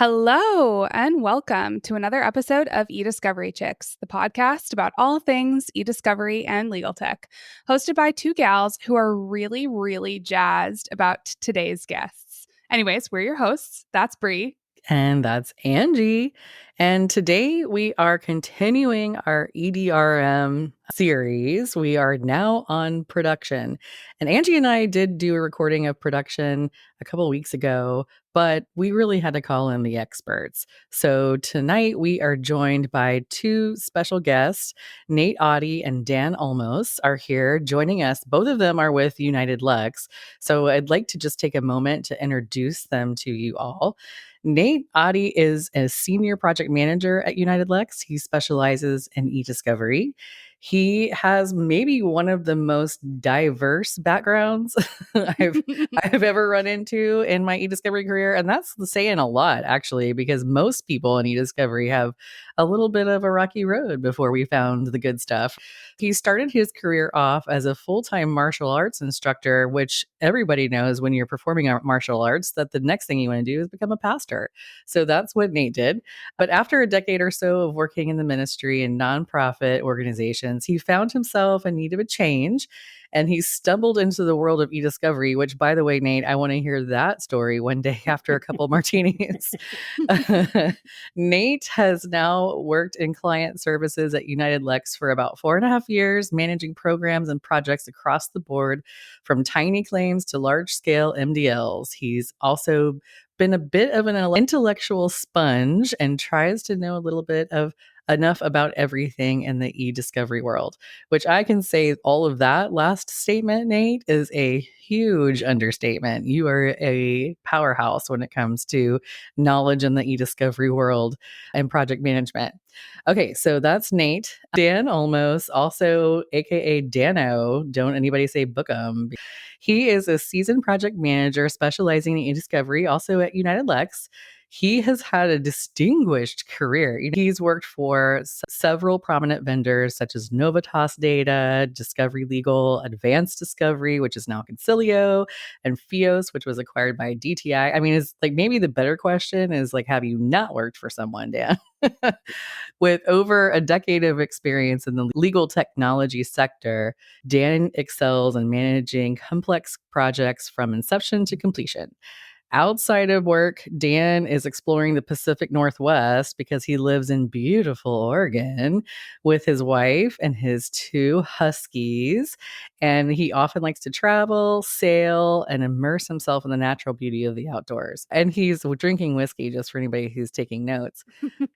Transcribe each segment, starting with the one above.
Hello, and welcome to another episode of eDiscovery Chicks, the podcast about all things eDiscovery and legal tech, hosted by two gals who are really, really jazzed about today's guests. Anyways, we're your hosts. That's Bree. And that's Angie. And today we are continuing our EDRM series. We are now on production. And Angie and I did do a recording of production a couple of weeks ago, but we really had to call in the experts. So tonight we are joined by two special guests. Nate Otte and Dan Olmos are here joining us. Both of them are with UnitedLex. So I'd like to just take a moment to introduce them to you all. Nate Otte is a senior project manager at UnitedLex. He specializes in eDiscovery. He has maybe one of the most diverse backgrounds I've I've ever run into in my eDiscovery career, and that's saying a lot actually, because most people in eDiscovery have a little bit of a rocky road before we found the good stuff. He started his career off as a full-time martial arts instructor, which everybody knows when you're performing martial arts that the next thing you want to do is become a pastor. So that's what Nate did. But after a decade or so of working in the ministry and nonprofit organizations, he found himself in need of a change. And he stumbled into the world of eDiscovery, which, by the way, Nate, I want to hear that story one day after a couple martinis. Nate has now worked in client services at UnitedLex for about 4.5 years, managing programs and projects across the board, from tiny claims to large-scale MDLs. He's also been a bit of an intellectual sponge and tries to know a little bit of enough about everything in the e-discovery world, which I can say all of that last statement, Nate, is a huge understatement. You are a powerhouse when it comes to knowledge in the e-discovery world and project management. Okay, so that's Nate. Dan Olmos, also aka Dano, don't anybody say Bookham. He is a seasoned project manager specializing in e-discovery, also at UnitedLex. He has had a distinguished career. He's worked for several prominent vendors such as Novitas Data, Discovery Legal, Advanced Discovery, which is now Concilio, and Fios, which was acquired by DTI. I mean, it's like maybe the better question is like, have you not worked for someone, Dan? With over a decade of experience in the legal technology sector, Dan excels in managing complex projects from inception to completion. Outside of work, Dan is exploring the Pacific Northwest because he lives in beautiful Oregon with his wife and his two huskies. And he often likes to travel, sail, and immerse himself in the natural beauty of the outdoors. And he's drinking whiskey, just for anybody who's taking notes.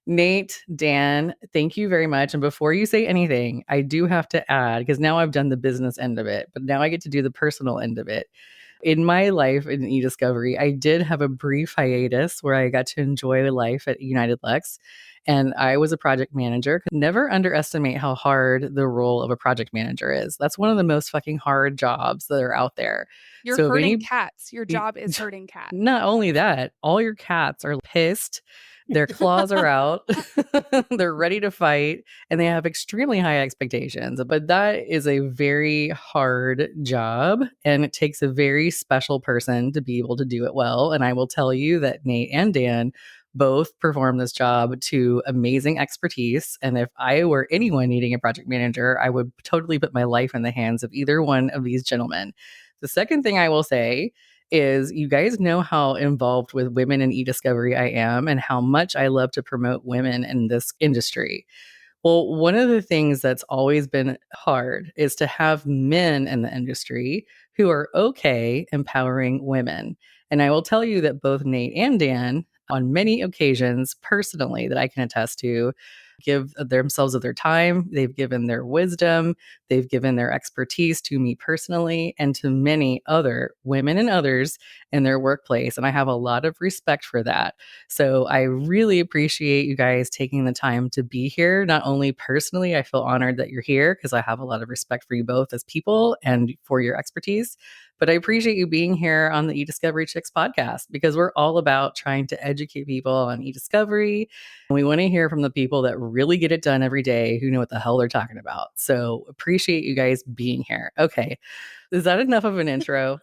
Nate, Dan, thank you very much. And before you say anything, I do have to add, because now I've done the business end of it, but now I get to do the personal end of it. In my life in eDiscovery, I did have a brief hiatus where I got to enjoy life at UnitedLex. And I was a project manager. Never underestimate how hard the role of a project manager is. That's one of the most fucking hard jobs that are out there. You're So if hurting any, cats. Your job is hurting cats. not only that, all your cats are pissed. Their claws are out. They're ready to fight and they have extremely high expectations. But that is a very hard job and it takes a very special person to be able to do it well. And I will tell you that Nate and Dan both perform this job to amazing expertise. And if I were anyone needing a project manager, I would totally put my life in the hands of either one of these gentlemen. The second thing I will say is you guys know how involved with women in e-discovery I am and how much I love to promote women in this industry. Well, one of the things that's always been hard is to have men in the industry who are okay empowering women. And I will tell you that both Nate and Dan, on many occasions personally that I can attest to, give themselves of their time. They've given their wisdom. They've given their expertise to me personally and to many other women and others in their workplace. And I have a lot of respect for that. So I really appreciate you guys taking the time to be here. Not only personally, I feel honored that you're here because I have a lot of respect for you both as people and for your expertise. But I appreciate you being here on the eDiscovery Chicks podcast because we're all about trying to educate people on eDiscovery. And we want to hear from the people that really get it done every day who know what the hell they're talking about. So appreciate you guys being here. Okay. Is that enough of an intro?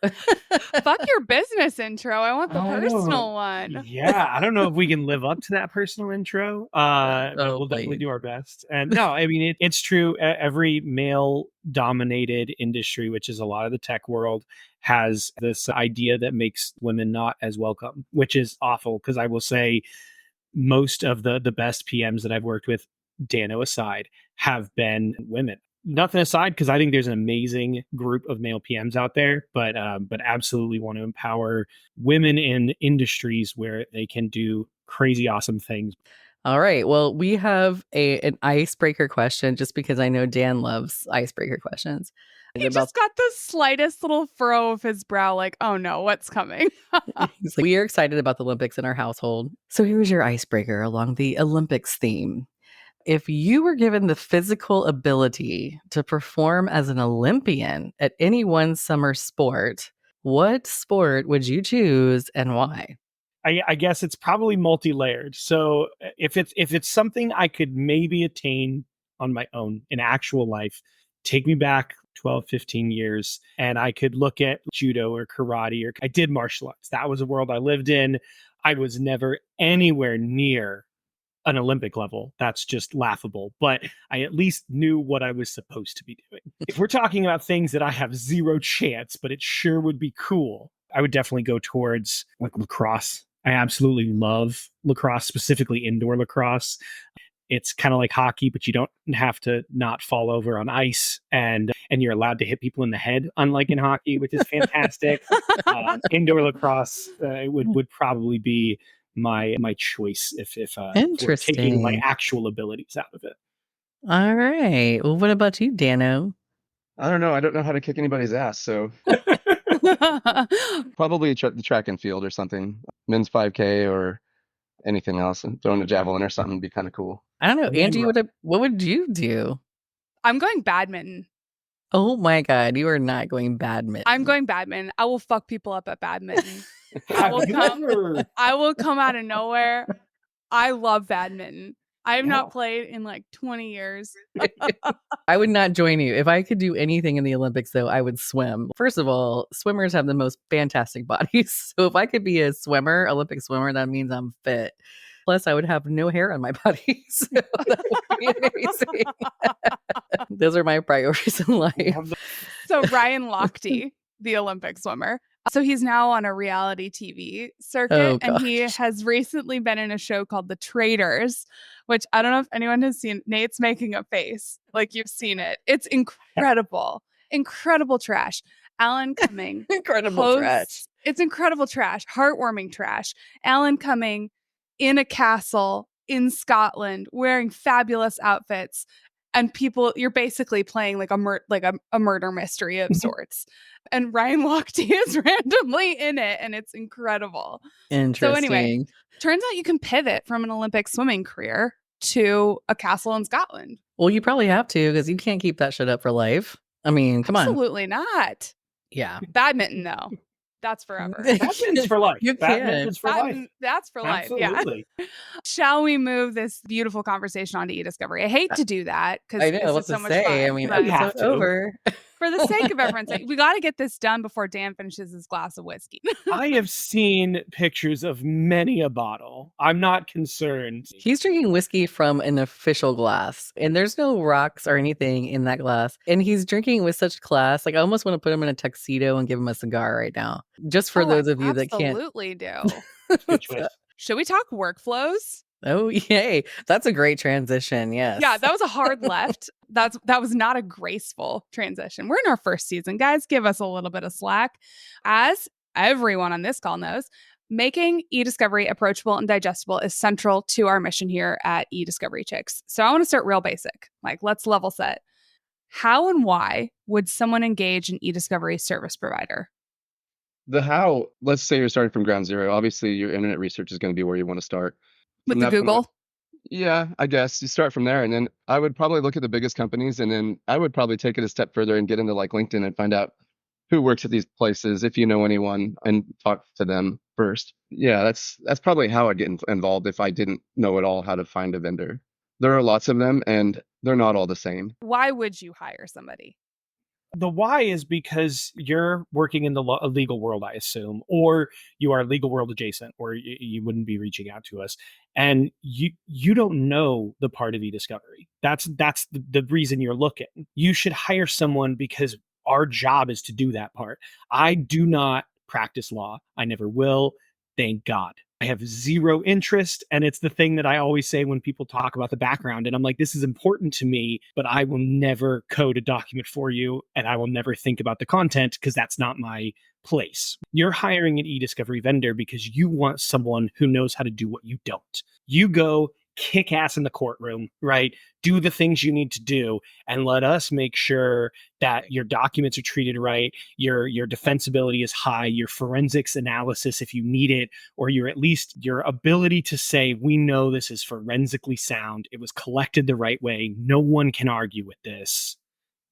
Fuck your business intro. I want the I don't know. personal one. Yeah, I don't know if we can live up to that personal intro, but Oh, we'll definitely please. do our best. And no, I mean, it's true. Every male dominated industry, which is a lot of the tech world, has this idea that makes women not as welcome, which is awful. Because I will say, most of the best PMs that I've worked with, Dano aside, have been women. Nothing aside, because I think there's an amazing group of male PMs out there, but absolutely want to empower women in industries where they can do crazy awesome things. All right. Well, we have an icebreaker question just because I know Dan loves icebreaker questions. He just got the slightest little furrow of his brow, like, oh no, what's coming? He's like, we are excited about the Olympics in our household. So here's your icebreaker along the Olympics theme. If you were given the physical ability to perform as an Olympian at any one summer sport, what sport would you choose and why? I guess it's probably multi-layered. So if it's something I could maybe attain on my own in actual life, take me back 12, 15 years, and I could look at judo or karate, or I did martial arts. That was a world I lived in. I was never anywhere near an Olympic level. That's just laughable. But I at least knew what I was supposed to be doing. If we're talking about things that I have zero chance, but it sure would be cool, I would definitely go towards like lacrosse. I absolutely love lacrosse, specifically indoor lacrosse. It's kind of like hockey, but you don't have to not fall over on ice, and you're allowed to hit people in the head, unlike in hockey, which is fantastic. Indoor lacrosse would probably be my choice if we're taking my Interesting. actual abilities out of it. All right. Well, what about you, Dano? I don't know. I don't know how to kick anybody's ass, so probably the track and field or something. Men's 5K or anything else, and throwing a javelin or something would be kind of cool. I don't know. And then Angie, what would you do? I'm going badminton. Oh my God, you are not going badminton. I'm going badminton. I will fuck people up at badminton. have you ever? I will come out of nowhere. I love badminton. I have Yeah. not played in like 20 years. I would not join you. If I could do anything in the Olympics, though, I would swim. First of all, swimmers have the most fantastic bodies. So if I could be a swimmer, Olympic swimmer, that means I'm fit. Plus, I would have no hair on my body. So that would be amazing. Those are my priorities in life. So Ryan Lochte, the Olympic swimmer. So he's now on a reality TV circuit, and he has recently been in a show called The Traders, which I don't know if anyone has seen. Nate's making a face like you've seen it. It's incredible. Incredible trash. Alan Cumming. Incredible trash. It's incredible trash. Heartwarming trash. Alan Cumming in a castle in Scotland wearing fabulous outfits. And you're basically playing like a murder mystery of sorts. And Ryan Lochte is randomly in it, and it's incredible. Interesting. So anyway, turns out you can pivot from an Olympic swimming career to a castle in Scotland. Well, you probably have to, because you can't keep that shit up for life. I mean, come on. Absolutely not. Yeah. Badminton, though. That's forever. Badminton's for life. You Badminton's for life. That's for life. Absolutely. Yeah. Shall we move this beautiful conversation on to eDiscovery? I hate to do that because I know what so to much say. fun. I mean, it's over. For the sake of everyone's sake, we got to get this done before Dan finishes his glass of whiskey. I have seen pictures of many a bottle. I'm not concerned. He's drinking whiskey from an official glass, and there's no rocks or anything in that glass. And he's drinking with such class. Like, I almost want to put him in a tuxedo and give him a cigar right now. Just for those of you that can't. Absolutely do. Good choice. Should we talk workflows? Oh, yay. That's a great transition. Yes. Yeah, that was a hard left. That was not a graceful transition. We're in our first season, guys. Give us a little bit of slack. As everyone on this call knows, making eDiscovery approachable and digestible is central to our mission here at eDiscovery Chicks. So I want to start real basic. Like, let's level set. How and why would someone engage an eDiscovery service provider? The how, let's say you're starting from ground zero. Obviously, your internet research is going to be where you want to start. With the Google? Yeah, I guess you start from there. And then I would probably look at the biggest companies, and then I would probably take it a step further and get into like LinkedIn and find out who works at these places, if you know anyone, and talk to them first. Yeah, that's probably how I'd get involved if I didn't know at all how to find a vendor. There are lots of them, and they're not all the same. Why would you hire somebody? The why is because you're working in the legal world, I assume, or you are legal world adjacent, or you wouldn't be reaching out to us. And you don't know the part of eDiscovery. That's the reason you're looking. You should hire someone because our job is to do that part. I do not practice law. I never will. Thank God. I have zero interest. And it's the thing that I always say when people talk about the background. And I'm like, this is important to me, but I will never code a document for you. And I will never think about the content because that's not my place. You're hiring an eDiscovery vendor because you want someone who knows how to do what you don't. You go kick ass in the courtroom, right? Do the things you need to do and let us make sure that your documents are treated right, your defensibility is high, your forensics analysis if you need it, or your at least your ability to say, we know this is forensically sound, it was collected the right way, no one can argue with this.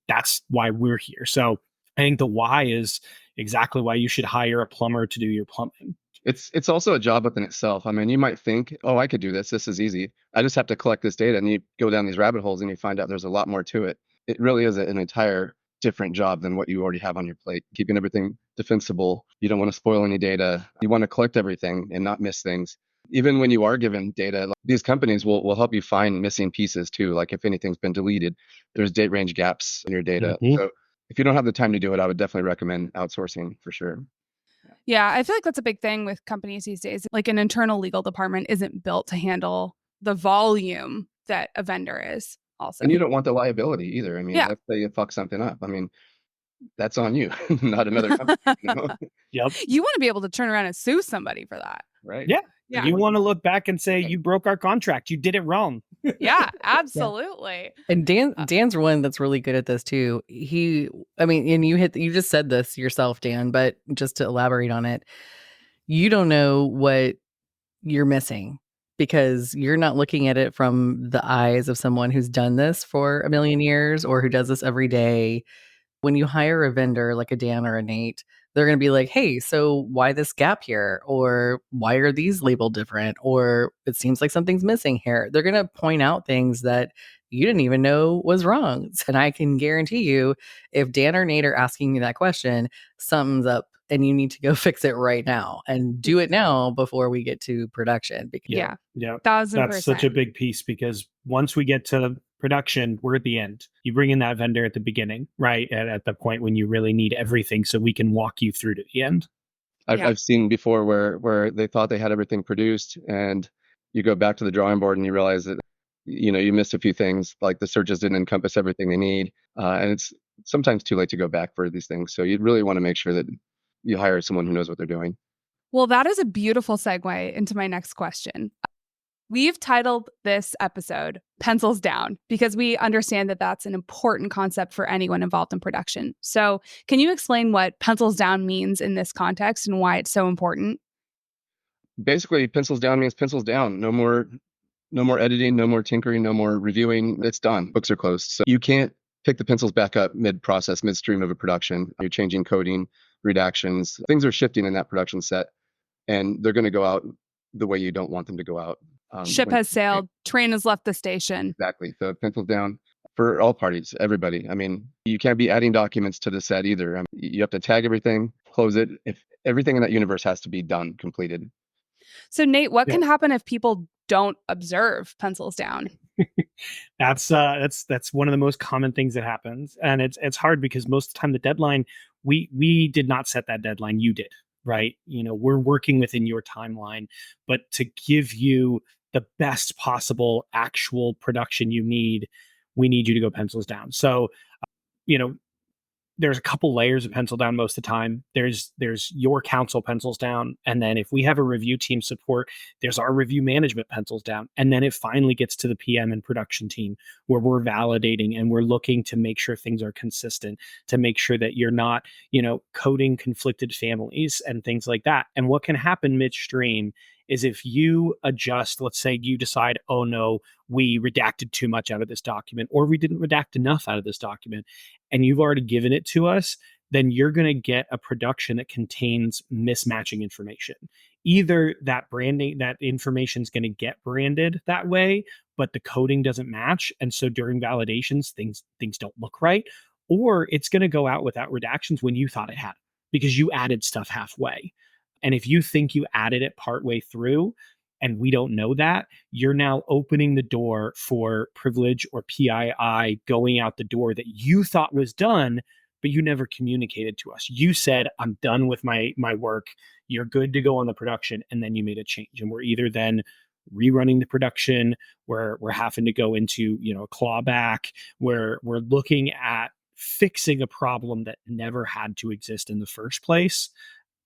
That's why we're here. So I think the why is exactly why you should hire a plumber to do your plumbing. It's also a job within itself. I mean, you might think, oh, I could do this. This is easy. I just have to collect this data. And you go down these rabbit holes and you find out there's a lot more to it. It really is an entire different job than what you already have on your plate. Keeping everything defensible. You don't want to spoil any data. You want to collect everything and not miss things. Even when you are given data, like, these companies will help you find missing pieces too. Like if anything's been deleted, there's date range gaps in your data. Mhm. So if you don't have the time to do it, I would definitely recommend outsourcing for sure. Yeah, I feel like that's a big thing with companies these days. Like an internal legal department isn't built to handle the volume that a vendor is also. And you don't want the liability either. I mean, Yeah. let's say you fuck something up. I mean, that's on you, not another company, you know? Yep. You want to be able to turn around and sue somebody for that. Right. Yeah. Yeah. You want to look back and say, you broke our contract. You did it wrong. Yeah, absolutely. And Dan's one that's really good at this too. And you just said this yourself, Dan, but just to elaborate on it, you don't know what you're missing because you're not looking at it from the eyes of someone who's done this for a million years or who does this every day. When you hire a vendor like a Dan or a Nate, they're going to be like, hey, so why this gap here? Or why are these labeled different? Or it seems like something's missing here. They're going to point out things that you didn't even know was wrong. And I can guarantee you, if Dan or Nate are asking you that question, something's up and you need to go fix it right now and do it now before we get to production. Yeah. 1000%. That's such a big piece because once we get to production, we're at the end. You bring in that vendor at the beginning, right? At the point when you really need everything so we can walk you through to the end. I've seen before where they thought they had everything produced and you go back to the drawing board and you realize that, you know, you missed a few things, like the searches didn't encompass everything they need. And it's sometimes too late to go back for these things. So you'd really want to make sure that you hire someone who knows what they're doing. Well, that is a beautiful segue into my next question. We've titled this episode Pencils Down because we understand that that's an important concept for anyone involved in production. So can you explain what pencils down means in this context and why it's so important? Basically, pencils down means pencils down. No more editing, no more tinkering, no more reviewing. It's done. Books are closed. So you can't pick the pencils back up mid-process, midstream of a production. You're changing coding, redactions. Things are shifting in that production set, and they're going to go out the way you don't want them to go out. Ship has sailed. Train has left the station. Exactly. So pencils down for all parties, everybody. I mean, you can't be adding documents to the set either. I mean, you have to tag everything, close it. If everything in that universe has to be done, completed. So Nate, what can happen if people don't observe pencils down? That's one of the most common things that happens, and it's hard because most of the time the deadline we did not set that deadline. You did, right? You know, we're working within your timeline, but to give you the best possible actual production you need, we need you to go pencils down. So, you know, there's a couple layers of pencil down most of the time. There's your counsel pencils down. And then if we have a review team support, there's our review management pencils down. And then it finally gets to the PM and production team where we're validating and we're looking to make sure things are consistent, to make sure that you're not, you know, coding conflicted families and things like that. And what can happen midstream is if you adjust, let's say you decide, oh no, we redacted too much out of this document, or we didn't redact enough out of this document, and you've already given it to us, then you're going to get a production that contains mismatching information. Either that branding, that information is going to get branded that way, but the coding doesn't match. And so during validations, things don't look right. or it's going to go out without redactions when you thought it had, because you added stuff halfway. And if you think you added it partway through and we don't know that, you're now opening the door for privilege or PII going out the door that you thought was done, but you never communicated to us. You said, I'm done with my work. You're good to go on the production. And then you made a change. And we're either then rerunning the production, where we're having to go into, a clawback, where we're looking at fixing a problem that never had to exist in the first place.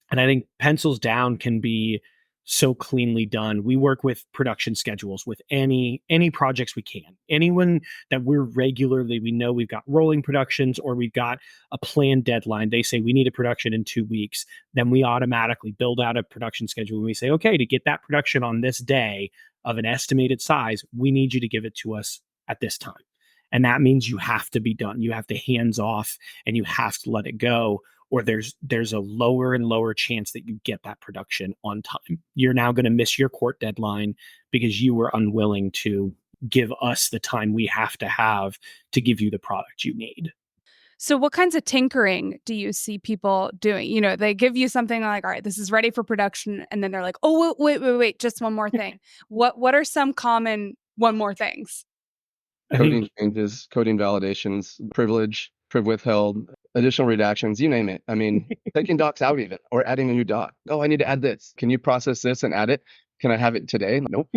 And I think pencils down can be so cleanly done. We work with production schedules with any projects we can. Anyone that we know we've got rolling productions or we've got a planned deadline. They say we need a production in 2 weeks. Then we automatically build out a production schedule and we say, okay, to get that production on this day of an estimated size, we need you to give it to us at this time. And that means you have to be done. You have to hands off and you have to let it go, or there's a lower and lower chance that you get that production on time. You're now going to miss your court deadline because you were unwilling to give us the time we have to give you the product you need. So what kinds of tinkering do you see people doing? They give you something like, all right, this is ready for production. And then they're like, oh, wait, just one more thing. What are some common one more things? Coding changes, coding validations, priv withheld, additional redactions, you name it. I mean, taking docs out even, or adding a new doc. Oh, I need to add this. Can you process this and add it? Can I have it today? Nope.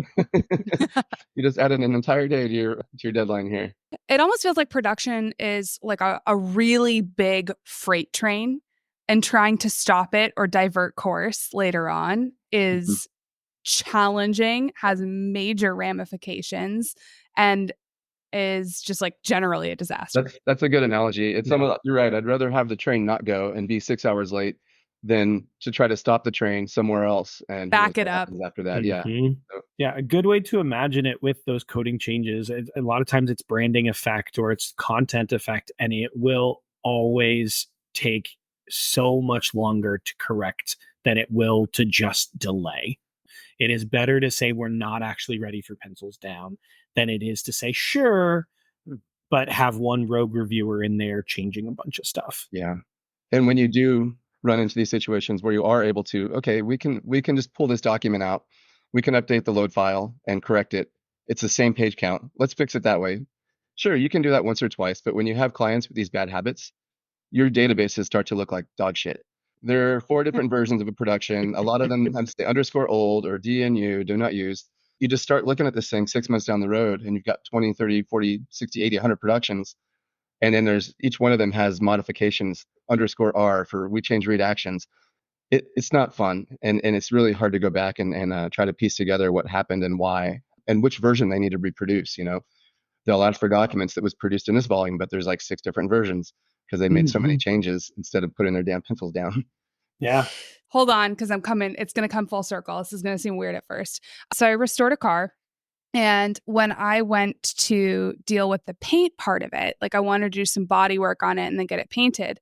You just added an entire day to your deadline here. It almost feels like production is like a really big freight train, and trying to stop it or divert course later on is challenging, has major ramifications, and is just like generally a disaster. That's a good analogy. You're right. I'd rather have the train not go and be 6 hours late than to try to stop the train somewhere else and back it up after that. Yeah, a good way to imagine it with those coding changes, a lot of times it's branding effect or it's content effect, and it will always take so much longer to correct than it will to just delay. It is better to say we're not actually ready for pencils down than it is to say, sure, but have one rogue reviewer in there changing a bunch of stuff. Yeah. And when you do run into these situations where you are able to, okay, we can just pull this document out. We can update the load file and correct it. It's the same page count. Let's fix it that way. Sure, you can do that once or twice, but when you have clients with these bad habits, your databases start to look like dog shit. There are 4 different versions of a production. A lot of them have the underscore old or DNU, do not use. You just start looking at this thing 6 months down the road and you've got 20, 30, 40, 60, 80, 100 productions. And then each one of them has modifications, underscore R for we change redactions. It's not fun. And it's really hard to go back and try to piece together what happened and why and which version they need to reproduce. They'll ask for documents that was produced in this volume, but there's like 6 different versions because they made so many changes instead of putting their damn pencils down. Yeah. Hold on, because it's going to come full circle. This is going to seem weird at first. So I restored a car. And when I went to deal with the paint part of it, like I wanted to do some body work on it and then get it painted.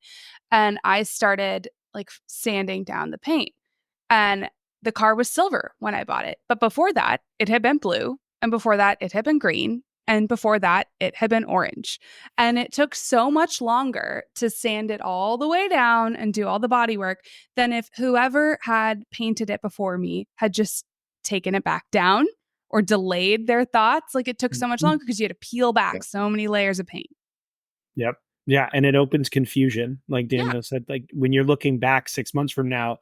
And I started like sanding down the paint. And the car was silver when I bought it. But before that, it had been blue. And before that, it had been green. And before that, it had been orange. And it took so much longer to sand it all the way down and do all the body work than if whoever had painted it before me had just taken it back down or delayed their thoughts. Like it took so much longer because you had to peel back so many layers of paint. Yep. Yeah. And it opens confusion. Like Daniel said, like when you're looking back 6 months from now,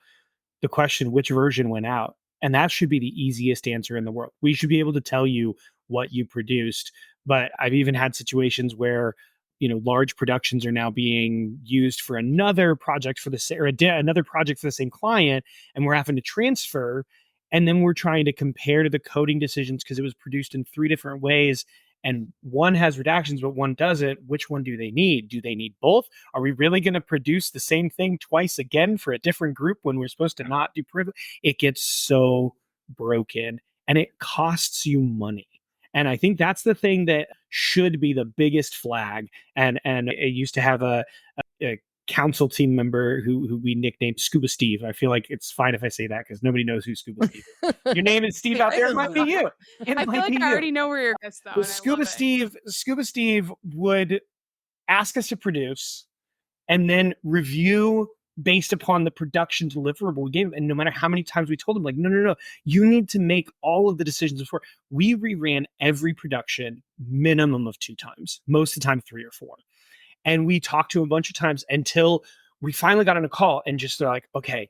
the question, which version went out? And that should be the easiest answer in the world. We should be able to tell you what you produced. But I've even had situations where, large productions are now being used for another project another project for the same client, and we're having to transfer. And then we're trying to compare to the coding decisions because it was produced in 3 different ways. And one has redactions, but one doesn't. Which one do they need? Do they need both? Are we really going to produce the same thing twice again for a different group when we're supposed to not do privilege? It gets so broken and it costs you money. And I think that's the thing that should be the biggest flag. And it used to have a council team member who we nicknamed Scuba Steve. I feel like it's fine if I say that because nobody knows who Scuba Steve is. Your name is Steve out there. It might be you. I feel like I already know where you're going. Scuba Steve would ask us to produce, and then review based upon the production deliverable we gave them. And no matter how many times we told them, like, no, you need to make all of the decisions before. We reran every production minimum of 2 times, most of the time 3 or 4. And we talked to him a bunch of times until we finally got on a call and just they're like, okay,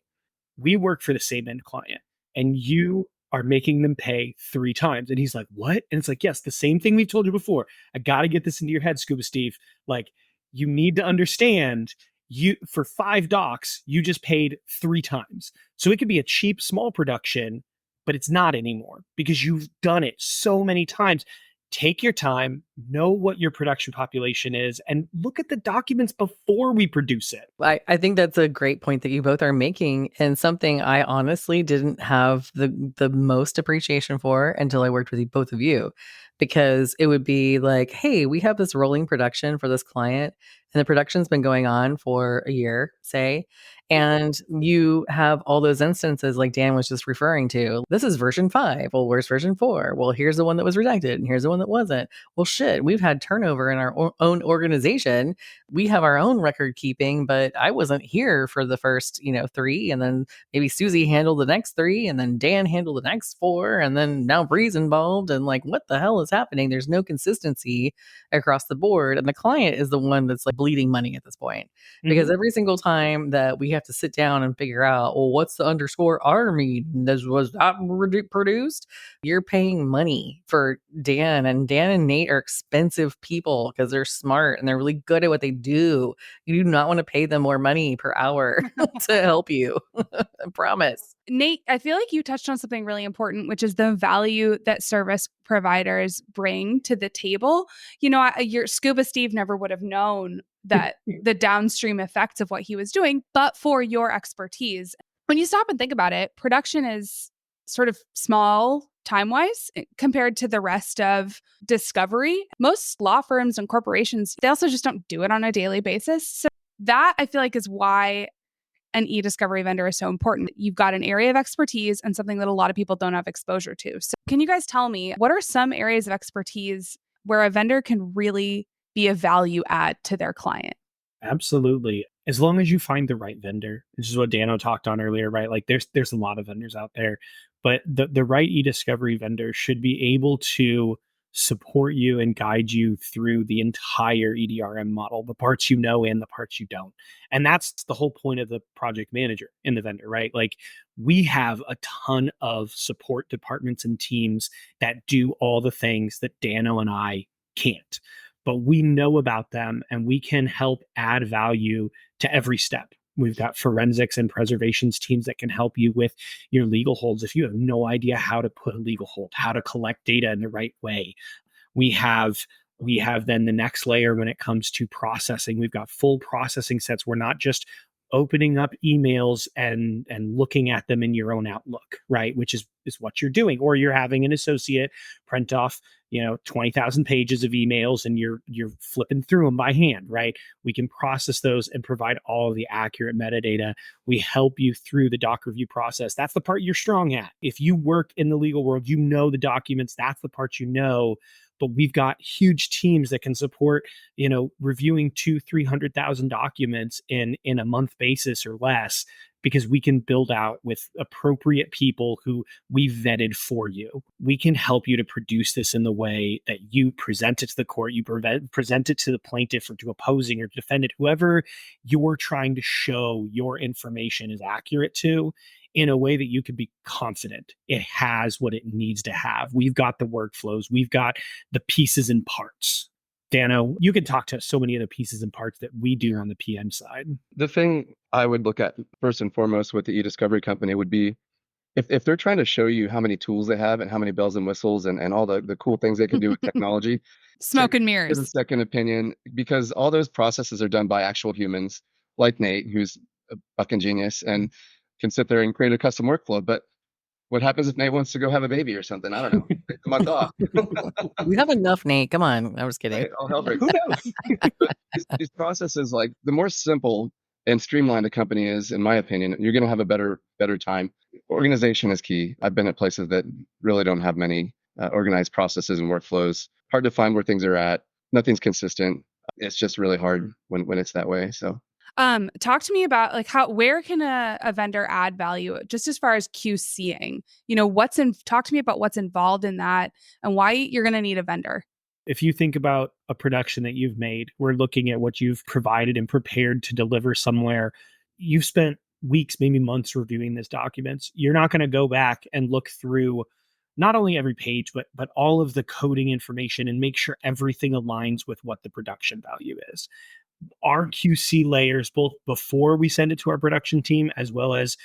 we work for the same end client and you are making them pay 3 times. And he's like, what? And it's like, yes, the same thing we've told you before. I got to get this into your head, Scuba Steve. Like, you need to understand, you for 5 docs, you just paid 3 times. So it could be a cheap, small production, but it's not anymore because you've done it so many times. Take your time, know what your production population is, and look at the documents before we produce it. I think that's a great point that you both are making, and something I honestly didn't have the most appreciation for until I worked with both of you, because it would be like, hey, we have this rolling production for this client, and the production's been going on for a year, say, and you have all those instances like Dan was just referring to. This is version 5. Well, where's version 4? Well, here's the one that was redacted, and here's the one that wasn't. Well, shit, we've had turnover in our own organization. We have our own record keeping, but I wasn't here for the first, 3, and then maybe Susie handled the next 3, and then Dan handled the next 4, and then now Bree's involved, and like, what the hell is happening? There's no consistency across the board, and the client is the one that's like bleeding money at this point, because every single time that we have to sit down and figure out, well, what's the underscore R mean? This was not produced. You're paying money for Dan and Nate are expensive people because they're smart and they're really good at what they do. You do not want to pay them more money per hour to help you. I promise. Nate, I feel like you touched on something really important, which is the value that service providers bring to the table. Your Scuba Steve never would have known that the downstream effects of what he was doing, but for your expertise. When you stop and think about it, production is sort of small time-wise compared to the rest of discovery. Most law firms and corporations, they also just don't do it on a daily basis. So that, I feel like, is why an eDiscovery vendor is so important. You've got an area of expertise and something that a lot of people don't have exposure to. So can you guys tell me, what are some areas of expertise where a vendor can really be a value add to their client? Absolutely. As long as you find the right vendor. This is what Dano talked on earlier, right? Like there's a lot of vendors out there, but the right eDiscovery vendor should be able to support you and guide you through the entire EDRM model, the parts you know and the parts you don't. And that's the whole point of the project manager in the vendor, right? Like, we have a ton of support departments and teams that do all the things that Dano and I can't. But we know about them and we can help add value to every step. We've got forensics and preservations teams that can help you with your legal holds. If you have no idea how to put a legal hold, how to collect data in the right way, we have then the next layer when it comes to processing. We've got full processing sets. We're not just opening up emails and looking at them in your own Outlook, right? Which is what you're doing. Or you're having an associate print off, 20,000 pages of emails and you're flipping through them by hand, right? We can process those and provide all of the accurate metadata. We help you through the doc review process. That's the part you're strong at. If you work in the legal world, you know the documents, that's the part you know. But we've got huge teams that can support, reviewing 200,000-300,000 documents in a month basis or less, because we can build out with appropriate people who we vetted for you. We can help you to produce this in the way that you present it to the court, you present it to the plaintiff or to opposing or defendant, whoever you're trying to show your information is accurate to, in a way that you can be confident it has what it needs to have. We've got the workflows. We've got the pieces and parts. Dano, you can talk to so many of the pieces and parts that we do on the PM side. The thing I would look at first and foremost with the eDiscovery company would be if they're trying to show you how many tools they have and how many bells and whistles and all the cool things they can do with technology. Smoke and Get mirrors. a second opinion, because all those processes are done by actual humans like Nate, who's a fucking genius and can sit there and create a custom workflow. But what happens if Nate wants to go have a baby or something? I don't know. Take a month off. We have enough, Nate. Come on. I was kidding. Right? All hell breaks Who loose. knows? But these processes, like, the more simple and streamlined a company is, in my opinion, you're going to have a better time. Organization is key. I've been at places that really don't have many organized processes and workflows. Hard to find where things are at. Nothing's consistent. It's just really hard when it's that way. So Talk to me about like where can a vendor add value just as far as QCing? Talk to me about what's involved in that and why you're going to need a vendor. If you think about a production that you've made, we're looking at what you've provided and prepared to deliver somewhere. You've spent weeks, maybe months reviewing these documents. You're not going to go back and look through not only every page, but all of the coding information and make sure everything aligns with what the production value is. Our QC layers, both before we send it to our production team, as well as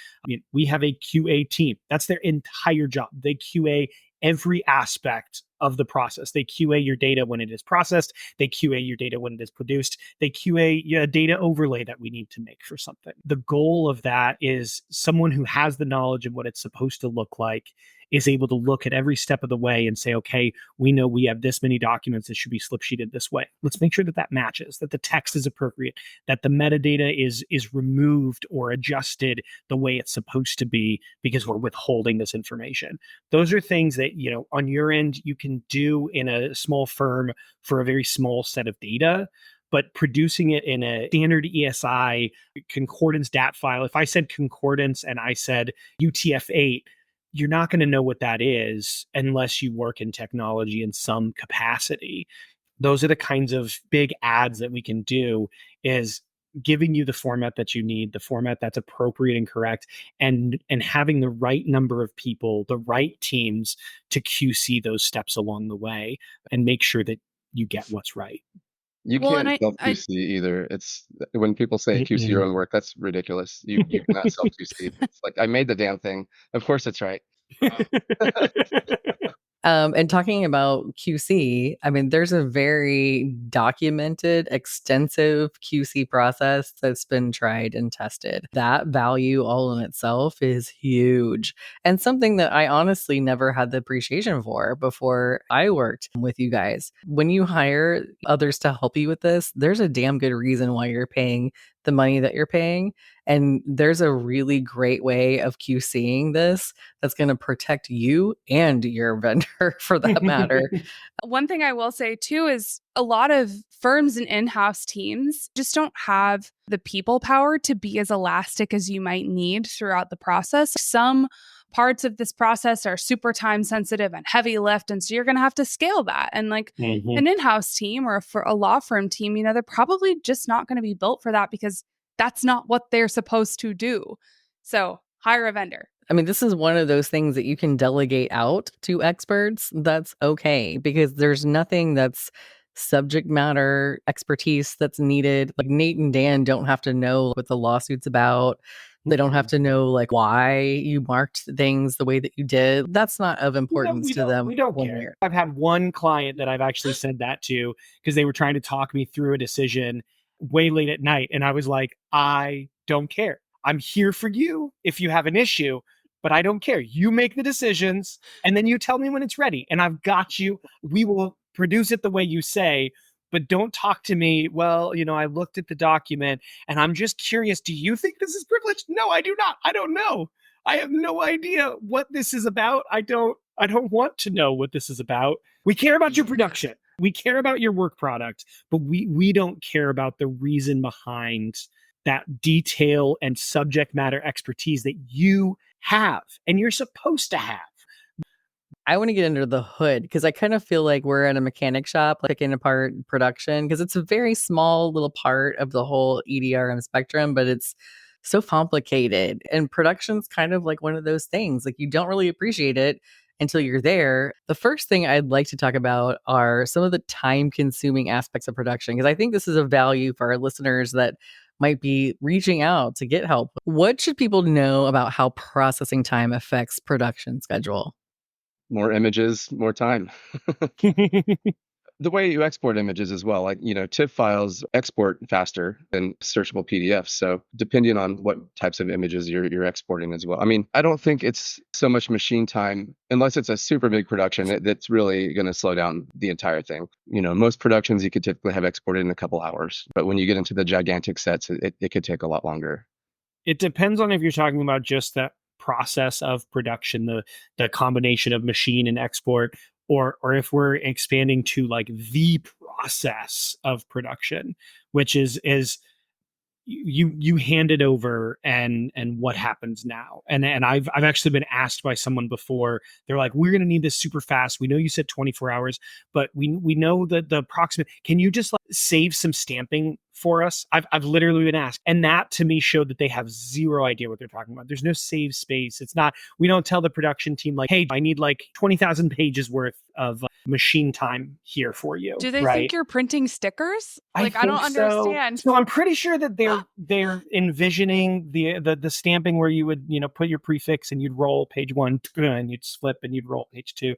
we have a QA team. That's their entire job. They QA every aspect of the process. They QA your data when it is processed. They QA your data when it is produced. They QA a data overlay that we need to make for something. The goal of that is someone who has the knowledge of what it's supposed to look like is able to look at every step of the way and say, okay, we know we have this many documents that should be slip sheeted this way. Let's make sure that that matches, that the text is appropriate, that the metadata is removed or adjusted the way it's supposed to be because we're withholding this information. Those are things that, on your end, you can do in a small firm for a very small set of data. But producing it in a standard ESI concordance DAT file, if I said concordance and I said UTF-8, you're not going to know what that is unless you work in technology in some capacity. Those are the kinds of big ads that we can do, is giving you the format that you need, the format that's appropriate and correct, and having the right number of people, the right teams to QC those steps along the way and make sure that you get what's right. you Well, and can't self QC either. It's when people say QC your own work, that's ridiculous. You cannot self QC. It's like, I made the damn thing. Of course it's right. And talking about QC, I mean, there's a very documented, extensive QC process that's been tried and tested. That value all in itself is huge, and something that I honestly never had the appreciation for before I worked with you guys. When you hire others to help you with this, there's a damn good reason why you're paying the money that you're paying. And there's a really great way of QCing this that's going to protect you and your vendor for that matter. One thing I will say too is a lot of firms and in-house teams just don't have the people power to be as elastic as you might need throughout the process. Some parts of this process are super time sensitive and heavy lift, and so you're going to have to scale that. And like an in-house team or for a law firm team, they're probably just not going to be built for that because that's not what they're supposed to do. So hire a vendor. I mean, this is one of those things that you can delegate out to experts. That's okay, because there's nothing that's subject matter expertise that's needed. Like Nate and Dan don't have to know what the lawsuit's about. They don't have to know like why you marked things the way that you did. That's not of importance to them. We don't care. I've had one client that I've actually said that to because they were trying to talk me through a decision way late at night. And I was like, I don't care. I'm here for you if you have an issue, but I don't care. You make the decisions and then you tell me when it's ready. And I've got you. We will produce it the way you say, but don't talk to me. Well, I looked at the document and I'm just curious. Do you think this is privileged? No, I do not. I don't know. I have no idea what this is about. I don't want to know what this is about. We care about your production. We care about your work product, but we don't care about the reason behind that detail and subject matter expertise that you have and you're supposed to have. I want to get under the hood because I kind of feel like we're at a mechanic shop picking apart production because it's a very small little part of the whole EDRM spectrum, but it's so complicated. And production's kind of like one of those things. Like you don't really appreciate it until you're there. The first thing I'd like to talk about are some of the time-consuming aspects of production, because I think this is a value for our listeners that might be reaching out to get help. What should people know about how processing time affects production schedule? More images, more time. The way you export images as well, like, TIFF files export faster than searchable PDFs. So depending on what types of images you're exporting as well. I mean, I don't think it's so much machine time, unless it's a super big production, that's really going to slow down the entire thing. Most productions you could typically have exported in a couple hours, but when you get into the gigantic sets, it could take a lot longer. It depends on if you're talking about just that process of production, the combination of machine and export, or if we're expanding to like the process of production, which is you hand it over and what happens now. And I've actually been asked by someone before. They're like, we're going to need this super fast. We know you said 24 hours, but we know that the approximate, can you just like save some stamping for us? I've literally been asked. And that to me showed that they have zero idea what they're talking about. There's no save space. It's not, we don't tell the production team like, hey, I need like 20,000 pages worth of machine time here for you. Do they right? think you're printing stickers? Like, I think don't understand. So I'm pretty sure that they're envisioning the stamping where you would, put your prefix and you'd roll page 1 and you'd flip and you'd roll page 2,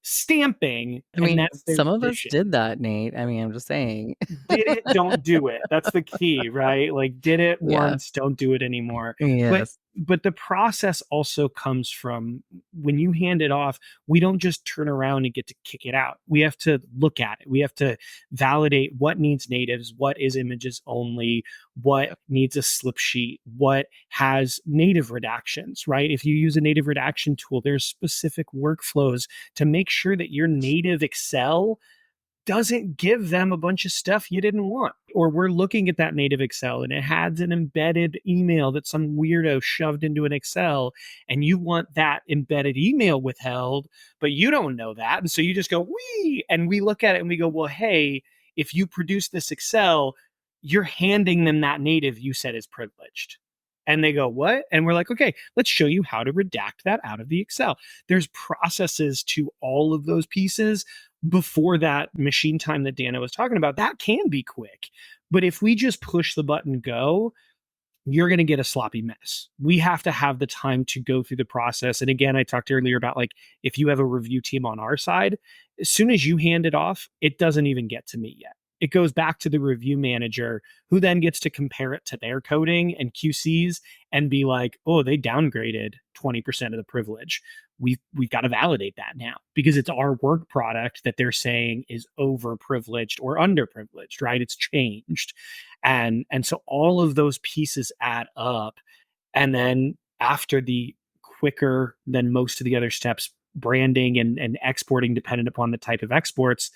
stamping. I mean, that's their some of us vision. did that, Nate. I mean, I'm just saying. Did it, don't do it. That's the key, right? Like, did it Yeah. once, don't do it anymore. Yes. But the process also comes from when you hand it off, we don't just turn around and get to kick it out. We have to look at it. We have to validate what needs natives, what is images only, what needs a slip sheet, what has native redactions, right? If you use a native redaction tool, there's specific workflows to make sure that your native Excel doesn't give them a bunch of stuff you didn't want. Or we're looking at that native Excel and it has an embedded email that some weirdo shoved into an Excel, and you want that embedded email withheld, but you don't know that. And so you just go, wee, and we look at it and we go, well, hey, if you produce this Excel, you're handing them that native you said is privileged. And they go, what? And we're like, okay, let's show you how to redact that out of the Excel. There's processes to all of those pieces. Before that machine time that Dana was talking about, that can be quick. But if we just push the button go, you're going to get a sloppy mess. We have to have the time to go through the process. And again, I talked earlier about like, if you have a review team on our side, as soon as you hand it off, it doesn't even get to me yet. It goes back to the review manager, who then gets to compare it to their coding and QCs and be like, oh, they downgraded 20% of the privilege. We've got to validate that now because it's our work product that they're saying is overprivileged or underprivileged, right? It's changed. And so all of those pieces add up. And then after the quicker than most of the other steps, branding and exporting dependent upon the type of exports,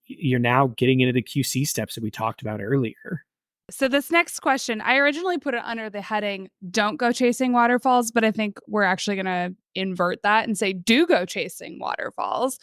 you're now getting into the QC steps that we talked about earlier. So this next question, I originally put it under the heading, don't go chasing waterfalls, but I think we're actually going to invert that and say, do go chasing waterfalls.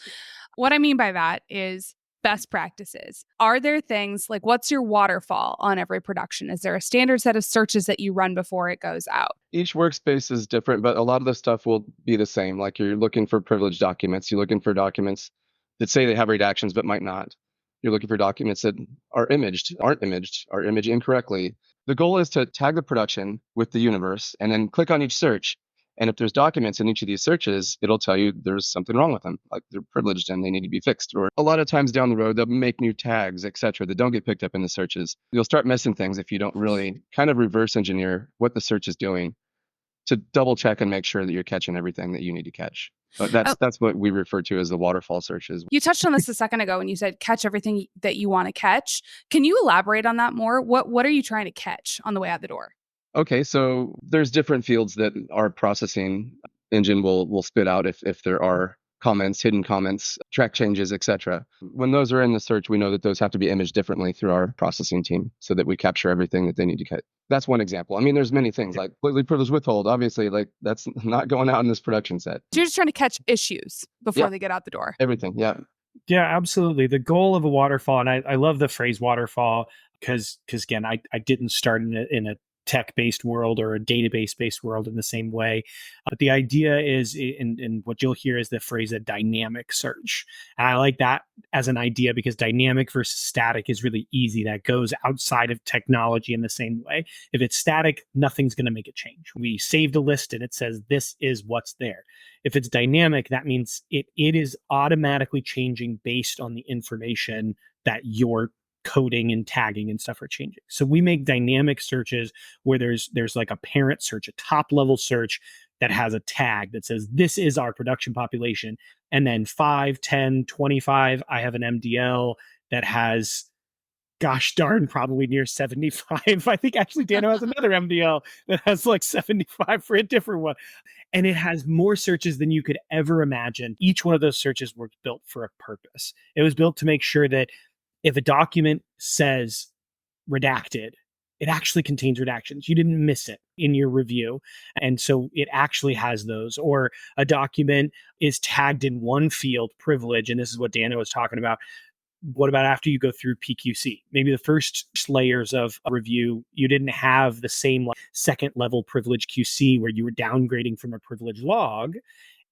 What I mean by that is best practices. Are there things like, what's your waterfall on every production? Is there a standard set of searches that you run before it goes out? Each workspace is different, but a lot of the stuff will be the same. Like you're looking for privileged documents. You're looking for documents that say they have redactions but might not. You're looking for documents that are imaged, aren't imaged, are imaged incorrectly. The goal is to tag the production with the universe and then click on each search. And if there's documents in each of these searches, it'll tell you there's something wrong with them, like they're privileged and they need to be fixed. Or a lot of times down the road, they'll make new tags, etc., that don't get picked up in the searches. You'll start missing things if you don't really kind of reverse engineer what the search is doing to double check and make sure that you're catching everything that you need to catch. But that's what we refer to as the waterfall searches. You touched on this a second ago when you said catch everything that you want to catch. Can you elaborate on that more? What are you trying to catch on the way out the door? Okay, so there's different fields that our processing engine will spit out if there are comments, hidden comments, track changes, etc. When those are in the search, we know that those have to be imaged differently through our processing team so that we capture everything that they need to catch. That's one example. I mean, there's many things like completely privileged withhold. Obviously, like that's not going out in this production set. So you're just trying to catch issues before they get out the door. Everything, yeah. Yeah, absolutely. The goal of a waterfall, and I love the phrase waterfall because again, I didn't start in a tech-based world or a database-based world in the same way. But the idea is, and what you'll hear is the phrase a dynamic search. And I like that as an idea because dynamic versus static is really easy. That goes outside of technology in the same way. If it's static, nothing's going to make a change. We saved a list and it says this is what's there. If it's dynamic, that means it is automatically changing based on the information that you're coding and tagging and stuff are changing. So we make dynamic searches where there's like a parent search, a top level search that has a tag that says this is our production population. And then 5, 10, 25, I have an MDL that has gosh darn, probably near 75. I think actually Dano has another MDL that has like 75 for a different one. And it has more searches than you could ever imagine. Each one of those searches was built for a purpose. It was built to make sure that if a document says redacted, it actually contains redactions. You didn't miss it in your review. And so it actually has those. Or a document is tagged in one field, privilege, and this is what Dana was talking about. What about after you go through PQC? Maybe the first layers of a review, you didn't have the same like second level privilege QC where you were downgrading from a privilege log.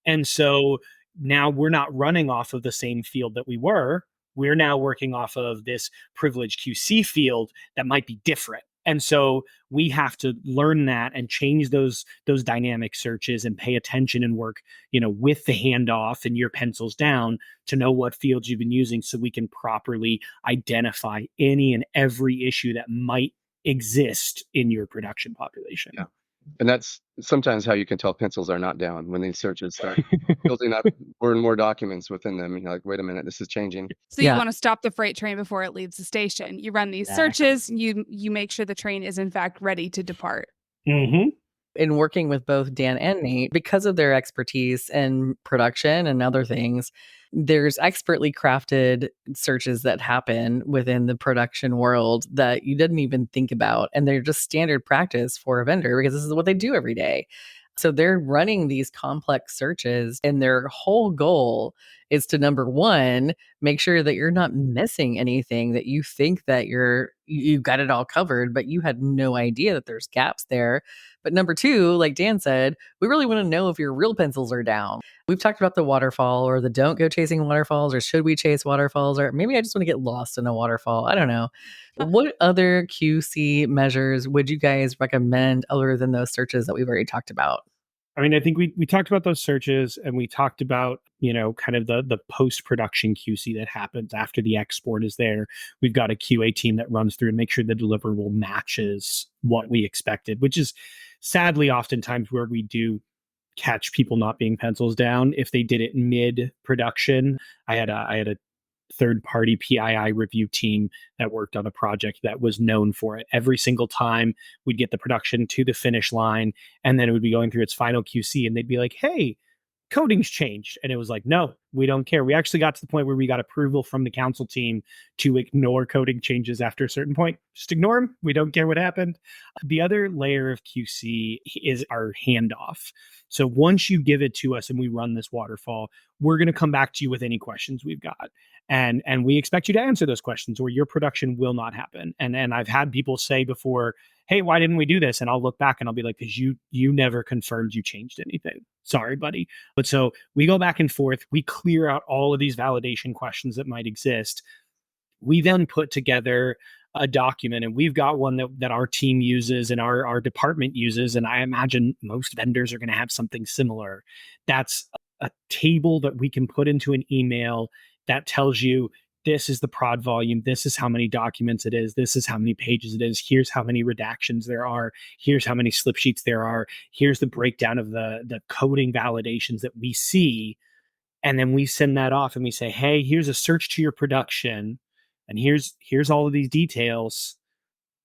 And so now we're not running off of the same field that we were. We're now working off of this privilege QC field that might be different. And so we have to learn that and change those dynamic searches and pay attention and work, with the handoff and your pencils down to know what fields you've been using so we can properly identify any and every issue that might exist in your production population. Yeah. And that's sometimes how you can tell pencils are not down when these searches start building up more and more documents within them. And you're like, wait a minute, this is changing. So you want to stop the freight train before it leaves the station. You run these searches, you make sure the train is in fact ready to depart. Mm-hmm. In working with both Dan and Nate, because of their expertise in production and other things, there's expertly crafted searches that happen within the production world that you didn't even think about. And they're just standard practice for a vendor because this is what they do every day. So they're running these complex searches, and their whole goal is to, number one, make sure that you're not missing anything, that you think that you've got it all covered, but you had no idea that there's gaps there. But number two, like Dan said, we really want to know if your real pencils are down. We've talked about the waterfall or the don't go chasing waterfalls, or should we chase waterfalls, or maybe I just want to get lost in a waterfall. I don't know. What other QC measures would you guys recommend other than those searches that we've already talked about? I mean, I think we talked about those searches, and we talked about, kind of the post-production QC that happens after the export is there. We've got a QA team that runs through and makes sure the deliverable matches what we expected, which is sadly oftentimes where we do catch people not being pencils down. If they did it mid-production, I had a third-party PII review team that worked on a project that was known for it. Every single time we'd get the production to the finish line, and then it would be going through its final QC, and they'd be like, hey, coding's changed. And it was like, no, we don't care. We actually got to the point where we got approval from the council team to ignore coding changes after a certain point. Just ignore them. We don't care what happened. The other layer of QC is our handoff. So once you give it to us and we run this waterfall, we're going to come back to you with any questions we've got. And we expect you to answer those questions, or your production will not happen. And I've had people say before, hey, why didn't we do this? And I'll look back and I'll be like, because you never confirmed you changed anything. Sorry, buddy. But so we go back and forth. We clear out all of these validation questions that might exist. We then put together a document, and we've got one that our team uses and our department uses. And I imagine most vendors are going to have something similar. That's a table that we can put into an email that tells you, this is the prod volume. This is how many documents it is. This is how many pages it is. Here's how many redactions there are. Here's how many slip sheets there are. Here's the breakdown of the coding validations that we see. And then we send that off and we say, hey, here's a search to your production. And here's all of these details.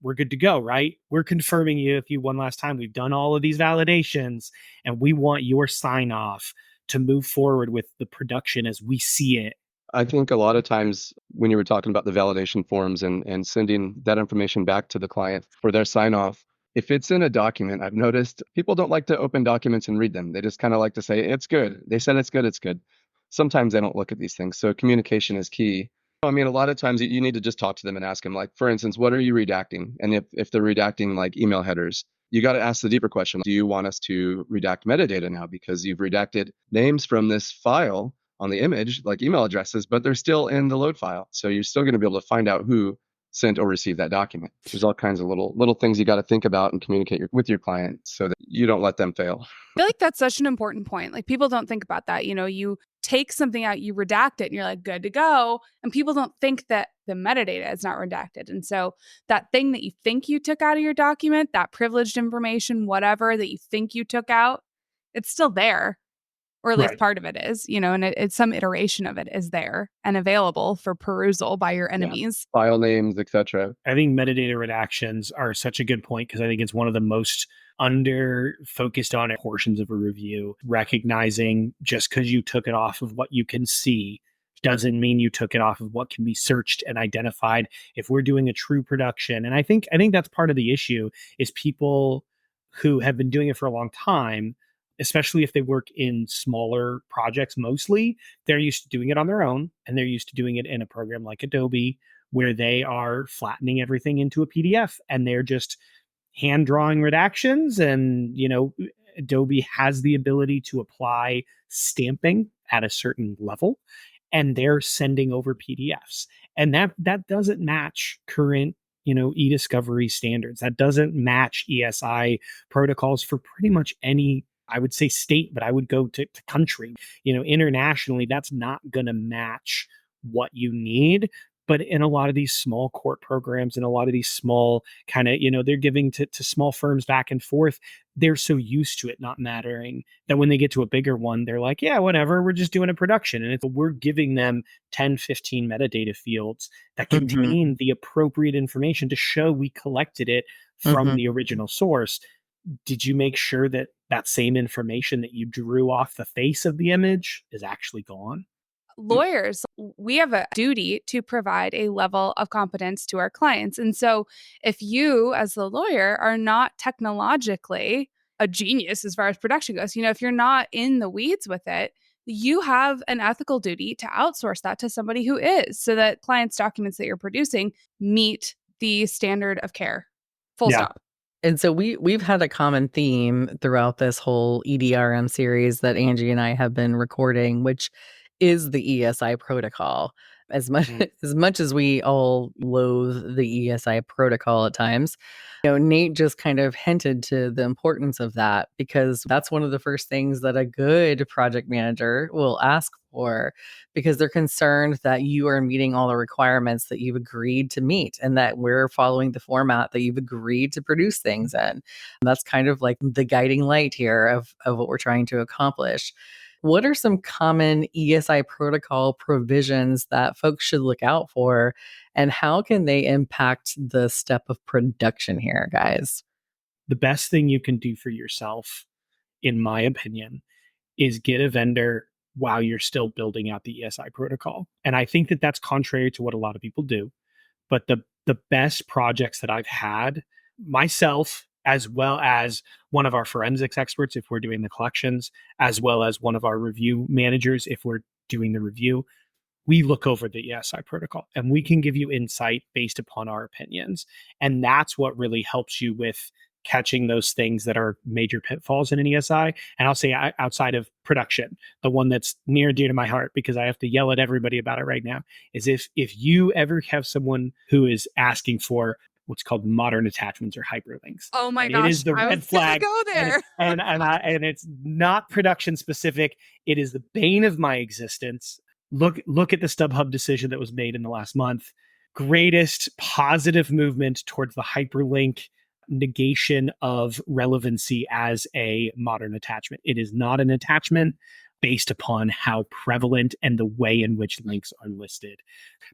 We're good to go, right? We're confirming you if you one last time. We've done all of these validations, and we want your sign off to move forward with the production as we see it. I think a lot of times when you were talking about the validation forms and sending that information back to the client for their sign off, if it's in a document, I've noticed people don't like to open documents and read them. They just kind of like to say, it's good. They said it's good, it's good. Sometimes they don't look at these things. So communication is key. I mean, a lot of times you need to just talk to them and ask them, like, for instance, what are you redacting? And if they're redacting like email headers, you got to ask the deeper question. Do you want us to redact metadata now because you've redacted names from this file on the image, like email addresses, but they're still in the load file. So you're still going to be able to find out who sent or received that document. There's all kinds of little things you got to think about and communicate with your client so that you don't let them fail. I feel like that's such an important point. Like, people don't think about that. You take something out, you redact it, and you're like, good to go. And people don't think that the metadata is not redacted. And so that thing that you think you took out of your document, that privileged information, whatever that you think you took out, it's still there. or at least Right. part of it is, and it's some iteration of it is there and available for perusal by your enemies. File names, etc. I think metadata redactions are such a good point because I think it's one of the most under focused on portions of a review. Recognizing just because you took it off of what you can see doesn't mean you took it off of what can be searched and identified. If we're doing a true production, and I think that's part of the issue is people who have been doing it for a long time, especially if they work in smaller projects mostly, they're used to doing it on their own and they're used to doing it in a program like Adobe where they are flattening everything into a PDF and they're just hand drawing redactions. And, Adobe has the ability to apply stamping at a certain level and they're sending over PDFs. And that doesn't match current, eDiscovery standards. That doesn't match ESI protocols for pretty much any, I would say state, but I would go to country. Internationally, that's not going to match what you need. But in a lot of these small court programs and a lot of these small kind of, they're giving to small firms back and forth. They're so used to it not mattering that when they get to a bigger one, they're like, yeah, whatever, we're just doing a production. And we're giving them 10, 15 metadata fields that contain the appropriate information to show we collected it from the original source. Did you make sure that that same information that you drew off the face of the image is actually gone? Lawyers, we have a duty to provide a level of competence to our clients. And so if you, as the lawyer, are not technologically a genius as far as production goes, if you're not in the weeds with it, you have an ethical duty to outsource that to somebody who is, so that clients' documents that you're producing meet the standard of care. Full stop. And so we've had a common theme throughout this whole EDRM series that Angie and I have been recording, which is the ESI protocol. As much as we all loathe the ESI protocol at times, Nate just kind of hinted to the importance of that, because that's one of the first things that a good project manager will ask for, because they're concerned that you are meeting all the requirements that you've agreed to meet and that we're following the format that you've agreed to produce things in. And that's kind of like the guiding light here of what we're trying to accomplish. What are some common ESI protocol provisions that folks should look out for, and how can they impact the step of production here, guys? The best thing you can do for yourself, in my opinion, is get a vendor while you're still building out the ESI protocol. And I think that that's contrary to what a lot of people do. But the best projects that I've had, myself, as well as one of our forensics experts, if we're doing the collections, as well as one of our review managers, if we're doing the review, we look over the ESI protocol and we can give you insight based upon our opinions. And that's what really helps you with catching those things that are major pitfalls in an ESI. And I'll say outside of production, the one that's near and dear to my heart, because I have to yell at everybody about it right now, is if you ever have someone who is asking for what's called modern attachments or hyperlinks. Oh my and gosh, it is the red flag. Go there. And it's not production specific. It is the bane of my existence. Look at the StubHub decision that was made in the last month. Greatest positive movement towards the hyperlink negation of relevancy as a modern attachment. It is not an attachment based upon how prevalent and the way in which links are listed.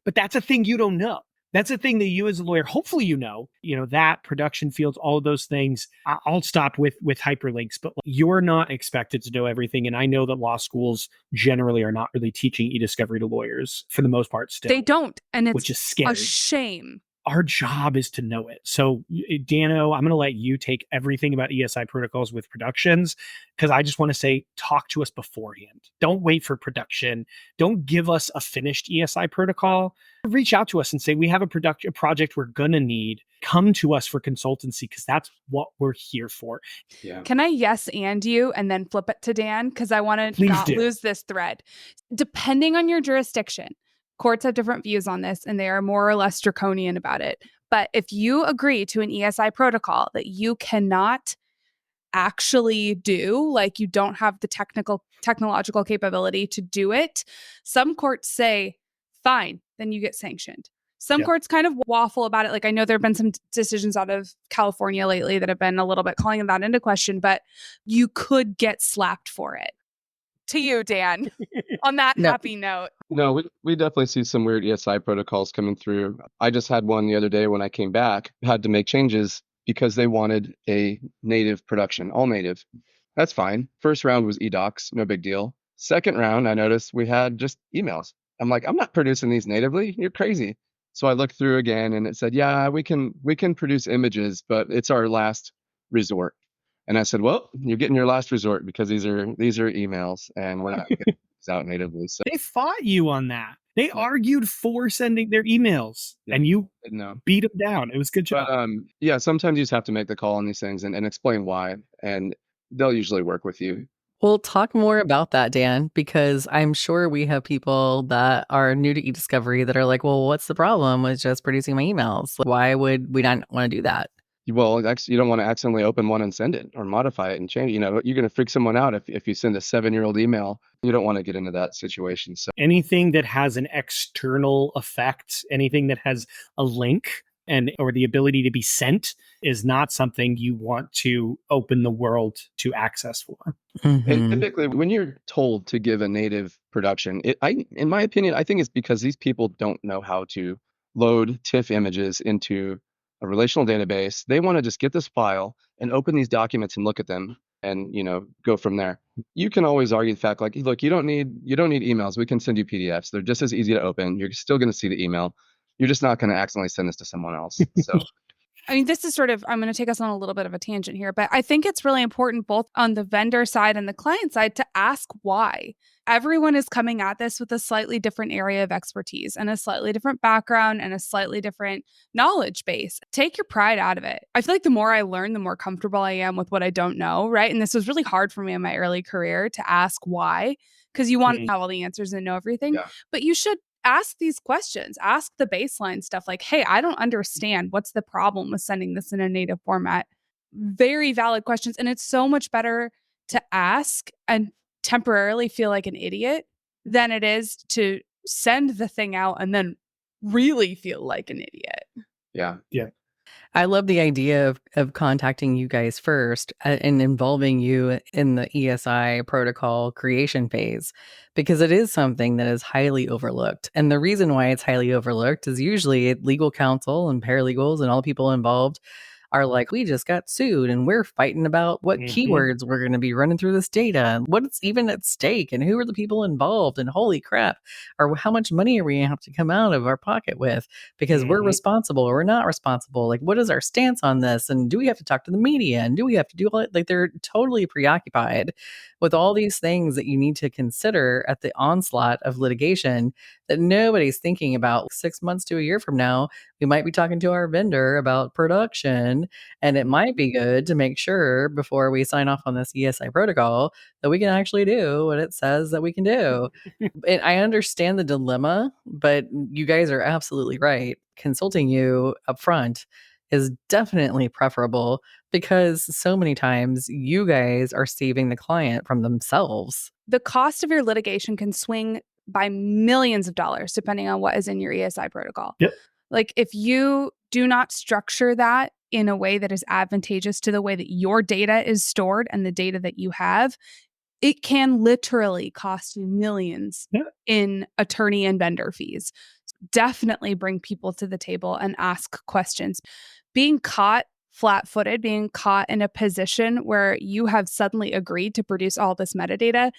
But that's a thing you don't know. That's a thing that you as a lawyer, hopefully that production fields, all of those things. I'll stop with hyperlinks, but you're not expected to know everything. And I know that law schools generally are not really teaching eDiscovery to lawyers for the most part still. They don't. And it's which is scary. A shame. Our job is to know it. So, Dano, I'm going to let you take everything about ESI protocols with productions, because I just want to say, talk to us beforehand. Don't wait for production. Don't give us a finished ESI protocol. Reach out to us and say, we have a project we're going to need. Come to us for consultancy, because that's what we're here for. Yeah. Can I yes and you and then flip it to Dan? Because I want to not lose this thread. Depending on your jurisdiction, courts have different views on this, and they are more or less draconian about it. But if you agree to an ESI protocol that you cannot actually do, like you don't have the technological capability to do it, some courts say, fine, then you get sanctioned. Some courts kind of waffle about it. Like, I know there have been some decisions out of California lately that have been a little bit calling that into question, but you could get slapped for it. to you, Dan, on that No. happy note. No, we definitely see some weird ESI protocols coming through. I just had one the other day when I came back, had to make changes because they wanted a native production, all native. That's fine. First round was eDocs, no big deal. Second round, I noticed we had just emails. I'm like, I'm not producing these natively. You're crazy. So I looked through again and it said, yeah, we can produce images, but it's our last resort. And I said, well, you're getting your last resort because these are emails and we're not getting these out natively. So They fought you on that. They Yeah. argued for sending their emails, Yeah. and you no. beat them down. It was a good job. But yeah, sometimes you just have to make the call on these things and explain why, and they'll usually work with you. We'll talk more about that, Dan, because I'm sure we have people that are new to eDiscovery that are like, well, what's the problem with just producing my emails? Why would we not want to do that? Well, you don't want to accidentally open one and send it or modify it and change. You're going to freak someone out if you send a 7-year-old email. You don't want to get into that situation. So Anything that has an external effect, anything that has a link or the ability to be sent is not something you want to open the world to access for. And Mhm. typically, when you're told to give a native production, in my opinion, I think it's because these people don't know how to load TIFF images into a relational database. They want to just get this file and open these documents and look at them and go from there. You can always argue the fact like, look, you don't need emails. We can send you PDFs. They're just as easy to open. You're still going to see the email. You're just not going to accidentally send this to someone else. So I mean, this is sort of, I'm going to take us on a little bit of a tangent here, but I think it's really important both on the vendor side and the client side to ask why. Everyone is coming at this with a slightly different area of expertise and a slightly different background and a slightly different knowledge base. Take your pride out of it. I feel like the more I learn, the more comfortable I am with what I don't know, right? And this was really hard for me in my early career to ask why, because you want to have all the answers and know everything. Yeah. But you should ask these questions, ask the baseline stuff like, hey, I don't understand. What's the problem with sending this in a native format? Very valid questions. And it's so much better to ask and temporarily feel like an idiot than it is to send the thing out and then really feel like an idiot. yeah. I love the idea of contacting you guys first and involving you in the ESI protocol creation phase, because it is something that is highly overlooked. And the reason why it's highly overlooked is usually legal counsel and paralegals and all the people involved are like, we just got sued and we're fighting about what keywords we're going to be running through this data and what's even at stake and who are the people involved and holy crap, or how much money are we going to have to come out of our pocket with because we're responsible or we're not responsible. Like, what is our stance on this? And do we have to talk to the media? And do we have to do all it? Like, they're totally preoccupied with all these things that you need to consider at the onslaught of litigation that nobody's thinking about. 6 months to a year from now, we might be talking to our vendor about production, and it might be good to make sure before we sign off on this ESI protocol that we can actually do what it says that we can do. And I understand the dilemma, but you guys are absolutely right. Consulting you up front is definitely preferable because so many times you guys are saving the client from themselves. The cost of your litigation can swing by millions of dollars depending on what is in your ESI protocol. Yep. Like if you do not structure that in a way that is advantageous to the way that your data is stored and the data that you have, it can literally cost you millions in attorney and vendor fees. Definitely bring people to the table and ask questions. Being caught flat-footed, being caught in a position where you have suddenly agreed to produce all this metadata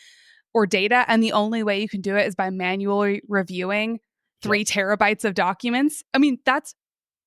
or data, and the only way you can do it is by manually reviewing 3 terabytes of documents. I mean, that's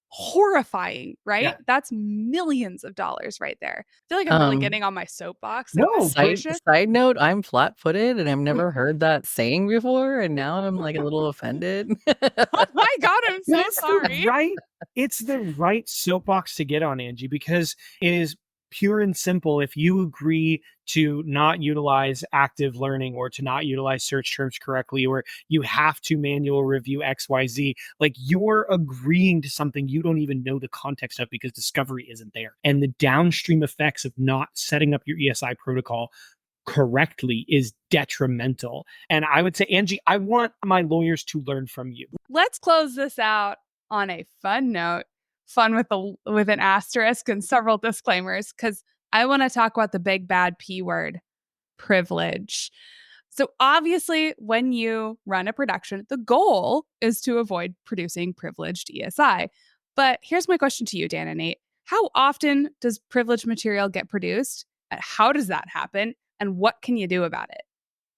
horrifying, right? Yeah. That's millions of dollars right there. I feel like I'm really getting on my soapbox. No, Side note, I'm flat-footed and I've never heard that saying before, and now I'm like a little offended. Oh my God, I'm so sorry. It's the right soapbox to get on, Angie, because it is pure and simple. If you agree to not utilize active learning or to not utilize search terms correctly, or you have to manual review XYZ, like you're agreeing to something you don't even know the context of because discovery isn't there. And the downstream effects of not setting up your ESI protocol correctly is detrimental. And I would say, Angie, I want my lawyers to learn from you. Let's close this out on a fun note. Fun with an asterisk and several disclaimers, because I want to talk about the big bad P word, privilege. So obviously, when you run a production, the goal is to avoid producing privileged ESI. But here's my question to you, Dan and Nate. How often does privileged material get produced? And how does that happen? And what can you do about it?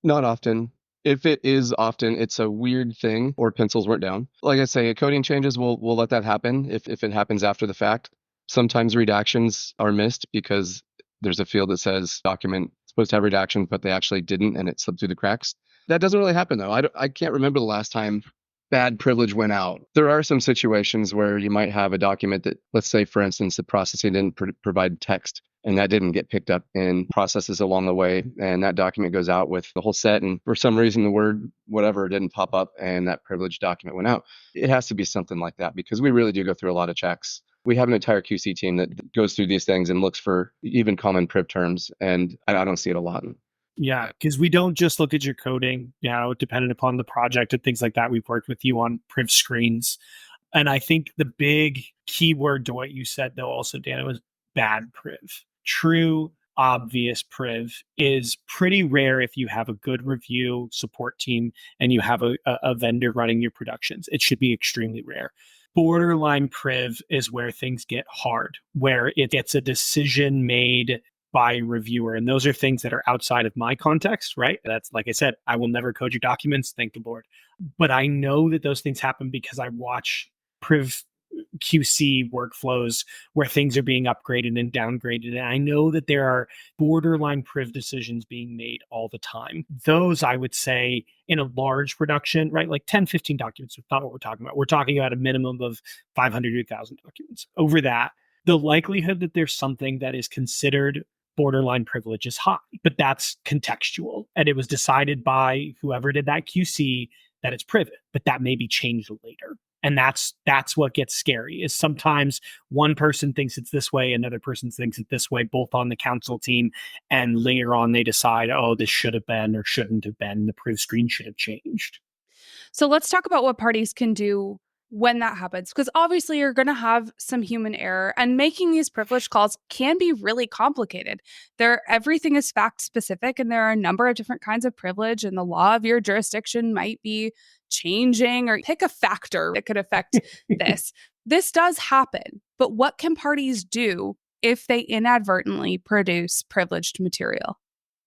Not often. If it is often, it's a weird thing or pencils weren't down. Like I say, coding changes, we'll let that happen if it happens after the fact. Sometimes redactions are missed because there's a field that says document supposed to have redactions, but they actually didn't and it slipped through the cracks. That doesn't really happen though. I can't remember the last time bad privilege went out. There are some situations where you might have a document that, let's say, for instance, the processing didn't provide text and that didn't get picked up in processes along the way. And that document goes out with the whole set. And for some reason, the word whatever didn't pop up and that privileged document went out. It has to be something like that because we really do go through a lot of checks. We have an entire QC team that goes through these things and looks for even common priv terms. And I don't see it a lot. Yeah, because we don't just look at your coding, dependent upon the project and things like that. We've worked with you on priv screens. And I think the big keyword to what you said, though, also, Dan, was bad priv. True, obvious priv is pretty rare if you have a good review support team and you have a vendor running your productions. It should be extremely rare. Borderline priv is where things get hard, where it gets a decision made by a reviewer. And those are things that are outside of my context, right? That's, like I said, I will never code your documents, thank the Lord. But I know that those things happen because I watch priv QC workflows where things are being upgraded and downgraded. And I know that there are borderline priv decisions being made all the time. Those, I would say, in a large production, right? Like 10, 15 documents is not what we're talking about. We're talking about a minimum of 500 to 1,000 documents. Over that, the likelihood that there's something that is considered borderline privilege is high, but that's contextual. And it was decided by whoever did that QC that it's priv, but that may be changed later. And that's what gets scary is sometimes one person thinks it's this way, another person thinks it this way, both on the council team. And later on, they decide, oh, this should have been or shouldn't have been. The priv screen should have changed. So let's talk about what parties can do when that happens, because obviously you're going to have some human error, and making these privilege calls can be really complicated. Everything is fact specific, and there are a number of different kinds of privilege, and the law of your jurisdiction might be changing, or pick a factor that could affect this. This does happen, but what can parties do if they inadvertently produce privileged material?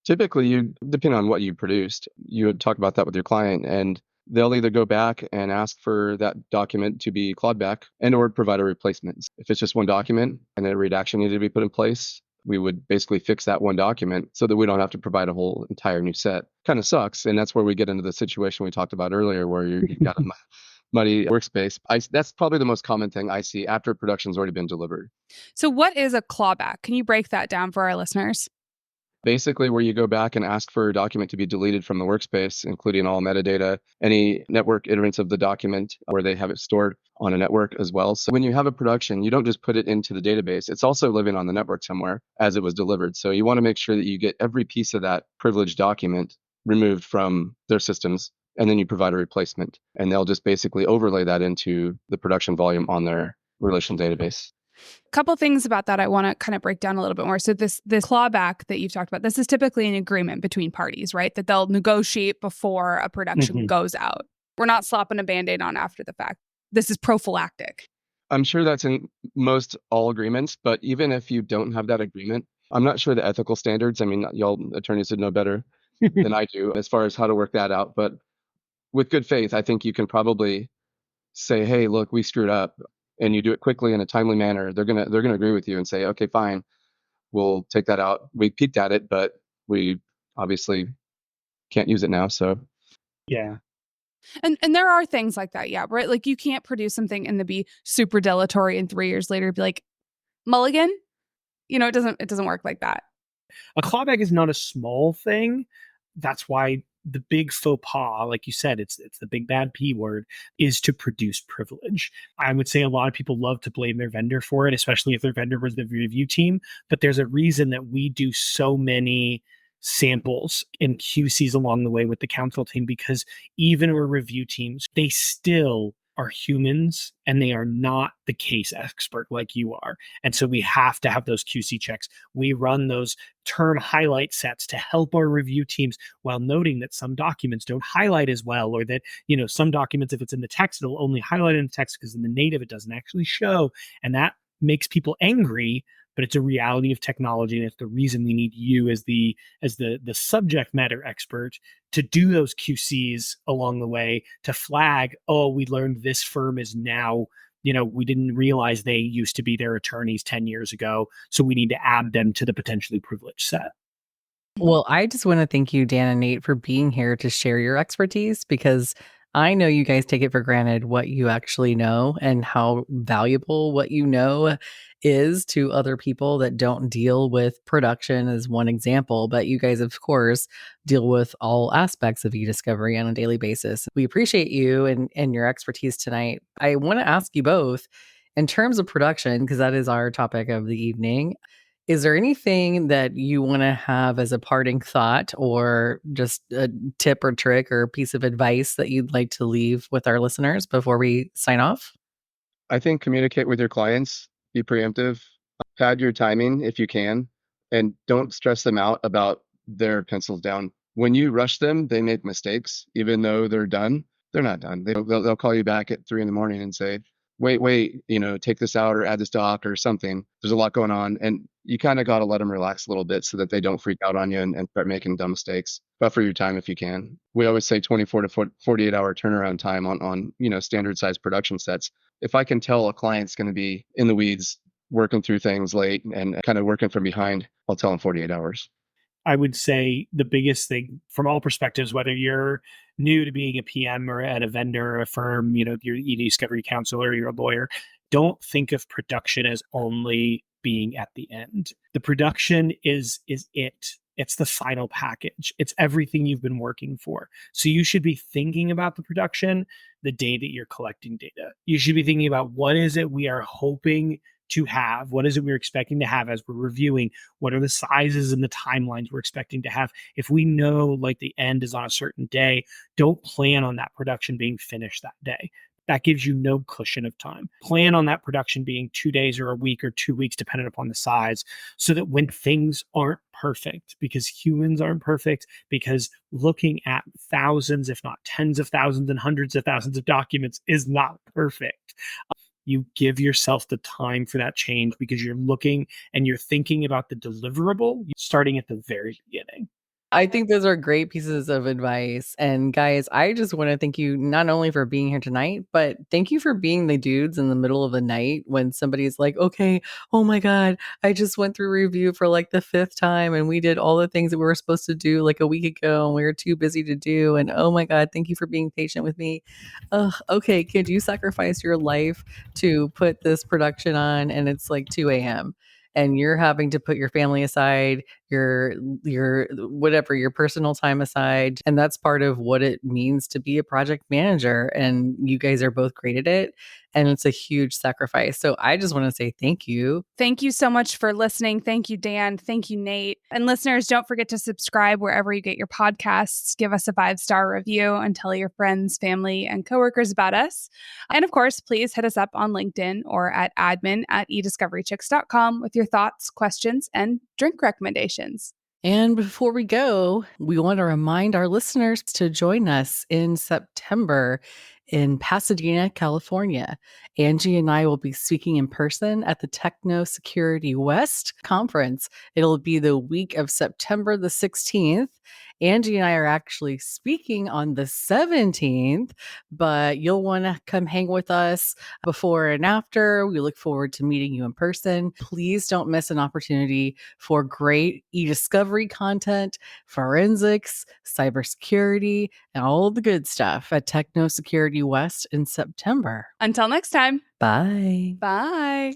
Typically, depending on what you produced, you would talk about that with your client, and they'll either go back and ask for that document to be clawed back and or provide a replacement. If it's just one document and a redaction needed to be put in place, we would basically fix that one document so that we don't have to provide a whole entire new set. Kind of sucks. And that's where we get into the situation we talked about earlier where you've got a muddy workspace. That's probably the most common thing I see after production's already been delivered. So what is a clawback? Can you break that down for our listeners? Basically, where you go back and ask for a document to be deleted from the workspace, including all metadata, any network iterants of the document where they have it stored on a network as well. So when you have a production, you don't just put it into the database. It's also living on the network somewhere as it was delivered. So you want to make sure that you get every piece of that privileged document removed from their systems, and then you provide a replacement. And they'll just basically overlay that into the production volume on their relational database. Couple things about that I want to kind of break down a little bit more. So this clawback that you've talked about, this is typically an agreement between parties, right? That they'll negotiate before a production goes out. We're not slapping a Band-Aid on after the fact. This is prophylactic. I'm sure that's in most all agreements, but even if you don't have that agreement, I'm not sure the ethical standards. I mean, y'all attorneys would know better than I do as far as how to work that out. But with good faith, I think you can probably say, hey, look, we screwed up. And you do it quickly in a timely manner, they're gonna agree with you and say, okay, fine, we'll take that out. We peeked at it, but we obviously can't use it now. So yeah. And there are things like that, yeah, right? Like you can't produce something and then be super dilatory and 3 years later be like, mulligan? It doesn't work like that. A clawback is not a small thing. That's why the big faux pas, like you said, it's the big bad P word, is to produce privilege. I would say a lot of people love to blame their vendor for it, especially if their vendor was the review team. But there's a reason that we do so many samples and QCs along the way with the council team, because even our review teams, they still are humans and they are not the case expert like you are. And so we have to have those QC checks. We run those term highlight sets to help our review teams, while noting that some documents don't highlight as well, or that, some documents, if it's in the text, it'll only highlight in the text because in the native, it doesn't actually show. And that makes people angry, but it's a reality of technology. And it's the reason we need you as the subject matter expert to do those QCs along the way, to flag, oh, we learned this firm is now, we didn't realize they used to be their attorneys 10 years ago. So we need to add them to the potentially privileged set. Well, I just want to thank you, Dan and Nate, for being here to share your expertise, because I know you guys take it for granted what you actually know and how valuable what you know is to other people that don't deal with production, as one example. But you guys, of course, deal with all aspects of eDiscovery on a daily basis. We appreciate you and your expertise tonight. I want to ask you both, in terms of production, because that is our topic of the evening, is there anything that you want to have as a parting thought, or just a tip or trick or piece of advice that you'd like to leave with our listeners before we sign off? I think communicate with your clients, be preemptive, pad your timing if you can, and don't stress them out about their pencils down. When you rush them, they make mistakes, even though they're done. They're not done. They'll call you back at 3 a.m. and say, wait, take this out or add this doc or something. There's a lot going on. And you kind of got to let them relax a little bit so that they don't freak out on you and start making dumb mistakes. Buffer your time if you can. We always say 24 to 48 hour turnaround time on standard size production sets. If I can tell a client's going to be in the weeds, working through things late and kind of working from behind, I'll tell them 48 hours. I would say the biggest thing from all perspectives, whether you're new to being a PM or at a vendor or a firm, your eDiscovery counselor, you're a lawyer, don't think of production as only being at the end. The production is it. It's the final package. It's everything you've been working for. So you should be thinking about the production the day that you're collecting data. You should be thinking about, what is it we are hoping to have? What is it we're expecting to have as we're reviewing? What are the sizes and the timelines we're expecting to have? If we know like the end is on a certain day, don't plan on that production being finished that day. That gives you no cushion of time. Plan on that production being 2 days or a week or 2 weeks, depending upon the size, so that when things aren't perfect, because humans aren't perfect, because looking at thousands, if not tens of thousands and hundreds of thousands of documents is not perfect. You give yourself the time for that change, because you're looking and you're thinking about the deliverable starting at the very beginning. I think those are great pieces of advice. And guys, I just want to thank you not only for being here tonight, but thank you for being the dudes in the middle of the night when somebody's like, okay, oh my God, I just went through review for like the 5th time and we did all the things that we were supposed to do like a week ago and we were too busy to do. And oh my God, thank you for being patient with me. Okay, could you sacrifice your life to put this production on and it's like 2 a.m.? And you're having to put your family aside, your whatever, your personal time aside. And that's part of what it means to be a project manager. And you guys are both great at it. And it's a huge sacrifice. So I just want to say thank you. Thank you so much for listening. Thank you, Dan. Thank you, Nate. And listeners, don't forget to subscribe wherever you get your podcasts. Give us a 5-star review and tell your friends, family, and coworkers about us. And of course, please hit us up on LinkedIn or at admin@ediscoverychicks.com with your thoughts, questions, and drink recommendations. And before we go, we want to remind our listeners to join us in September in Pasadena, California. Angie and I will be speaking in person at the Techno Security West conference. It'll be the week of September the 16th. Angie and I are actually speaking on the 17th, but you'll want to come hang with us before and after. We look forward to meeting you in person. Please don't miss an opportunity for great eDiscovery content, forensics, cybersecurity, and all the good stuff at Techno Security West in September. Until next time. Bye. Bye.